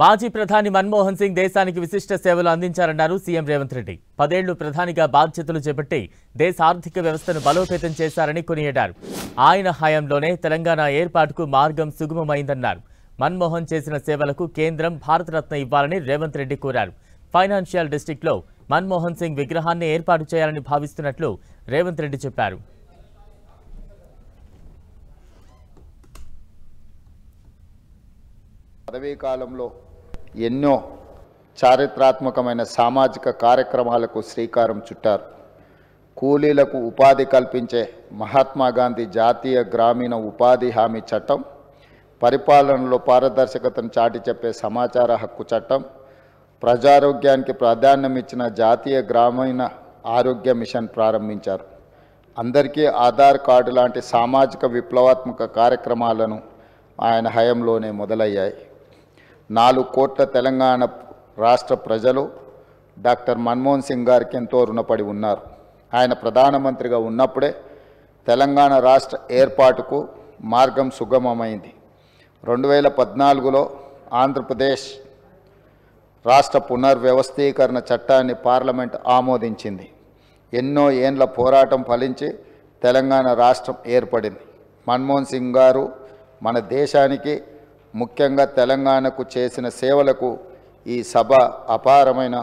మాజీ ప్రధాని మన్మోహన్ సింగ్ దేశానికి విశిష్ట సేవలు అందించారన్నారు సీఎం రేవంత్ రెడ్డి. 10 ఏళ్లు ప్రధానిగా బాధ్యతలు చేపట్టి దేశ ఆర్థిక వ్యవస్థను బలోపేతం చేశారని కొనియాడారు. ఆయన హయాంలోనే తెలంగాణ ఏర్పాటుకు మార్గం సుగమమైందన్నారు. మన్మోహన్ చేసిన సేవలకు కేంద్రం భారతరత్న ఇవ్వాలని రేవంత్ రెడ్డి కోరారు. ఫైనాన్షియల్ డిస్ట్రిక్ట్లో మన్మోహన్ సింగ్ విగ్రహాన్ని ఏర్పాటు చేయాలని భావిస్తున్నట్లు రేవంత్ రెడ్డి చెప్పారు. పదవీ కాలంలో ఎన్నో చారిత్రాత్మకమైన సామాజిక కార్యక్రమాలకు శ్రీకారం చుట్టారు. కూలీలకు ఉపాధి కల్పించే మహాత్మా గాంధీ జాతీయ గ్రామీణ ఉపాధి హామీ చట్టం, పరిపాలనలో పారదర్శకతను చాటి చెప్పే సమాచార హక్కు చట్టం, ప్రజారోగ్యానికి ప్రాధాన్యం ఇచ్చిన జాతీయ గ్రామీణ ఆరోగ్య మిషన్ ప్రారంభించారు. అందరికీ ఆధార్ కార్డు లాంటి సామాజిక విప్లవాత్మక కార్యక్రమాలను ఆయన హయాంలోనే మొదలయ్యాయి. 4 కోట్ల తెలంగాణ రాష్ట్ర ప్రజలు డాక్టర్ మన్మోహన్ సింగ్ గారికి ఎంతో రుణపడి ఉన్నారు. ఆయన ప్రధానమంత్రిగా ఉన్నప్పుడే తెలంగాణ రాష్ట్ర ఏర్పాటుకు మార్గం సుగమమైంది. 2014లో ఆంధ్రప్రదేశ్ రాష్ట్ర పునర్వ్యవస్థీకరణ చట్టాన్ని పార్లమెంట్ ఆమోదించింది. ఎన్నో ఏండ్ల పోరాటం ఫలించి తెలంగాణ రాష్ట్రం ఏర్పడింది. మన్మోహన్ సింగ్ గారు మన దేశానికి ముఖ్యంగా తెలంగాణకు చేసిన సేవలకు ఈ సభ అపారమైన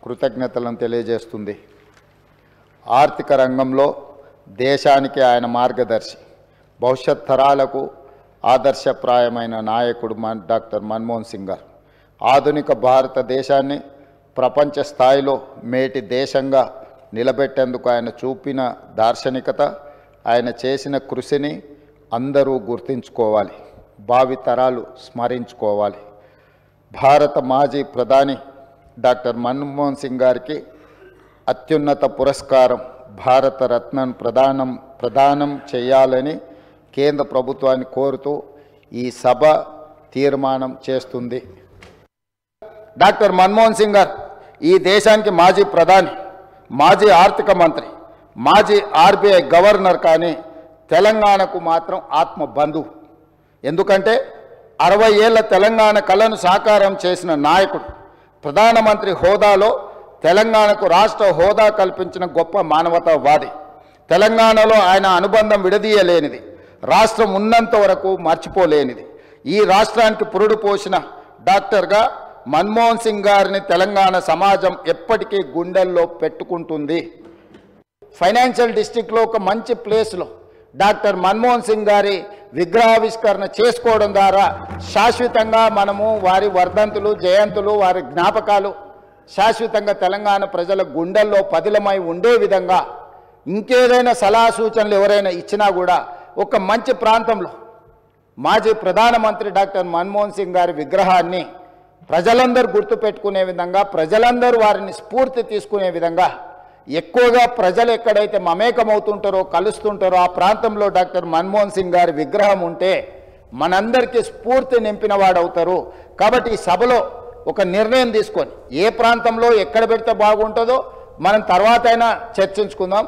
కృతజ్ఞతలను తెలియజేస్తుంది. ఆర్థిక రంగంలో దేశానికి ఆయన మార్గదర్శి, భవిష్యత్ తరాలకు ఆదర్శప్రాయమైన నాయకుడు డాక్టర్ మన్మోహన్ సింగ్ గారు. ఆధునిక భారతదేశాన్ని ప్రపంచ స్థాయిలో మేటి దేశంగా నిలబెట్టేందుకు ఆయన చూపిన దార్శనికత, ఆయన చేసిన కృషిని అందరూ గుర్తుంచుకోవాలి, భావితరాలు స్మరించుకోవాలి. భారత మాజీ ప్రధాని డాక్టర్ మన్మోహన్ సింగ్ గారికి అత్యున్నత పురస్కారం భారతరత్నను ప్రదానం చేయాలని కేంద్ర ప్రభుత్వాన్ని కోరుతూ ఈ సభ తీర్మానం చేస్తుంది. డాక్టర్ మన్మోహన్ సింగ్ గారు ఈ దేశానికి మాజీ ప్రధాని, మాజీ ఆర్థిక మంత్రి, మాజీ ఆర్బీఐ గవర్నర్, కానీ తెలంగాణకు మాత్రం ఆత్మ బంధువు. ఎందుకంటే 60 ఏళ్ల తెలంగాణ కళను సాకారం చేసిన నాయకుడు, ప్రధానమంత్రి హోదాలో తెలంగాణకు రాష్ట్ర హోదా కల్పించిన గొప్ప మానవతావాది. తెలంగాణలో ఆయన అనుబంధం విడదీయలేనిది, రాష్ట్రం ఉన్నంత వరకు మర్చిపోలేనిది. ఈ రాష్ట్రానికి పురుడు పోసిన డాక్టర్గా మన్మోహన్ సింగ్ గారిని తెలంగాణ సమాజం ఎప్పటికీ గుండెల్లో పెట్టుకుంటుంది. ఫైనాన్షియల్ డిస్ట్రిక్ట్లో ఒక మంచి ప్లేస్లో డాక్టర్ మన్మోహన్ సింగ్ గారి విగ్రహావిష్కరణ చేసుకోవడం ద్వారా శాశ్వతంగా మనము వారి వర్ధంతులు, జయంతులు, వారి జ్ఞాపకాలు శాశ్వతంగా తెలంగాణ ప్రజల గుండెల్లో పదిలమై ఉండే విధంగా, ఇంకేదైనా సలహా సూచనలు ఎవరైనా ఇచ్చినా కూడా ఒక మంచి ప్రాంతంలో మాజీ ప్రధానమంత్రి డాక్టర్ మన్మోహన్ సింగ్ గారి విగ్రహాన్ని ప్రజలందరూ గుర్తుపెట్టుకునే విధంగా, ప్రజలందరూ వారిని స్ఫూర్తి తీసుకునే విధంగా, ఎక్కువగా ప్రజలు ఎక్కడైతే మమేకమవుతుంటారో, కలుస్తుంటారో ఆ ప్రాంతంలో డాక్టర్ మన్మోహన్ సింగ్ గారి విగ్రహం ఉంటే మనందరికీ స్ఫూర్తి నింపిన వాడవుతారు. కాబట్టి ఈ సభలో ఒక నిర్ణయం తీసుకొని ఏ ప్రాంతంలో ఎక్కడ పెడితే బాగుంటుందో మనం తర్వాత అయినా చర్చించుకుందాం.